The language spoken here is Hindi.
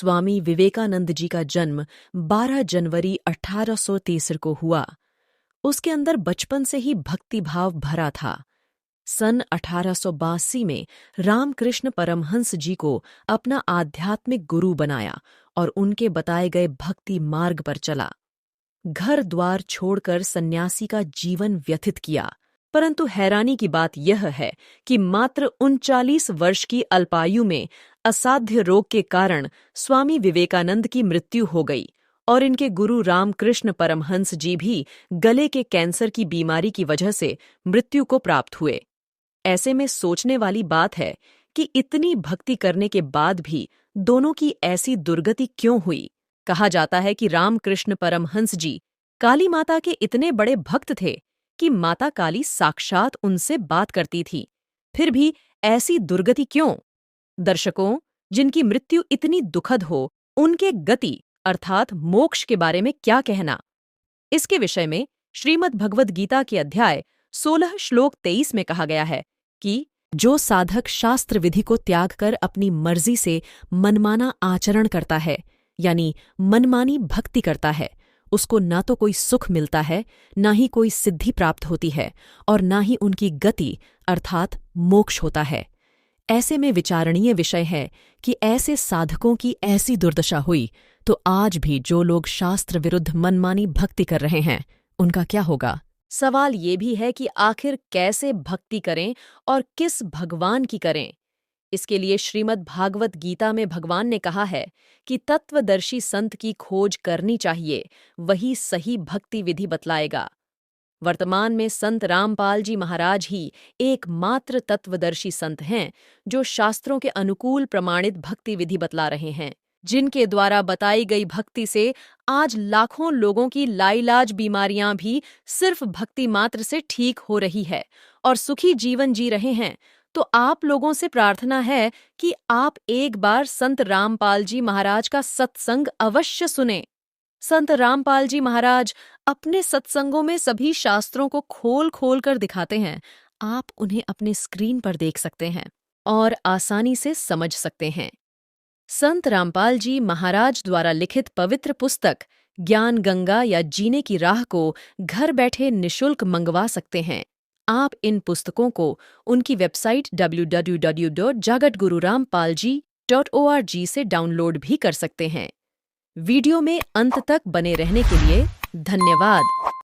स्वामी विवेकानंद जी का जन्म 12 जनवरी 1863 को हुआ। उसके अंदर बचपन से ही भक्ति भाव भरा था। सन 1882 में रामकृष्ण परमहंस जी को अपना आध्यात्मिक गुरु बनाया और उनके बताए गए भक्ति मार्ग पर चला। घर द्वार छोड़कर सन्यासी का जीवन व्यतीत किया, परंतु हैरानी की बात यह है कि मात्र 39 वर्ष की अल्पायु में असाध्य रोग के कारण स्वामी विवेकानंद की मृत्यु हो गई और इनके गुरु रामकृष्ण परमहंस जी भी गले के कैंसर की बीमारी की वजह से मृत्यु को प्राप्त हुए। ऐसे में सोचने वाली बात है कि इतनी भक्ति करने के बाद भी दोनों की ऐसी दुर्गति क्यों हुई। कहा जाता है कि रामकृष्ण परमहंस जी काली माता के इतने बड़े भक्त थे कि माता काली साक्षात उनसे बात करती थी, फिर भी ऐसी दुर्गति क्यों? दर्शकों, जिनकी मृत्यु इतनी दुखद हो, उनके गति अर्थात मोक्ष के बारे में क्या कहना? इसके विषय में श्रीमद् भगवद गीता के अध्याय 16 श्लोक 23 में कहा गया है कि जो साधक शास्त्र विधि को त्याग कर अपनी मर्जी से मनमाना आचरण करता है, यानी मनमानी भक्ति करता है, उसको ना तो कोई सुख मिलता है, ना ही कोई सिद्धि प्राप्त होती है और ना ही उनकी गति अर्थात मोक्ष होता है। ऐसे में विचारणीय विषय है कि ऐसे साधकों की ऐसी दुर्दशा हुई तो आज भी जो लोग शास्त्र विरुद्ध मनमानी भक्ति कर रहे हैं, उनका क्या होगा? सवाल ये भी है कि आखिर कैसे भक्ति करें और किस भगवान की करें। इसके लिए श्रीमद् भागवत गीता में भगवान ने कहा है कि तत्वदर्शी संत की खोज करनी चाहिए, वही सही भक्ति विधि बतलाएगा। वर्तमान में संत रामपाल जी महाराज ही एकमात्र तत्वदर्शी संत हैं जो शास्त्रों के अनुकूल प्रमाणित भक्ति विधि बतला रहे हैं, जिनके द्वारा बताई गई भक्ति से आज लाखों लोगों की लाइलाज बीमारियां भी सिर्फ भक्ति मात्र से ठीक हो रही है और सुखी जीवन जी रहे हैं। तो आप लोगों से प्रार्थना है कि आप एक बार संत रामपाल जी महाराज का सत्संग अवश्य सुने। संत रामपाल जी महाराज अपने सत्संगों में सभी शास्त्रों को खोल खोल कर दिखाते हैं। आप उन्हें अपने स्क्रीन पर देख सकते हैं और आसानी से समझ सकते हैं। संत रामपाल जी महाराज द्वारा लिखित पवित्र पुस्तक ज्ञान गंगा या जीने की राह को घर बैठे निशुल्क मंगवा सकते हैं। आप इन पुस्तकों को उनकी वेबसाइट www.jagatgururampalji.org से डाउनलोड भी कर सकते हैं। वीडियो में अंत तक बने रहने के लिए धन्यवाद।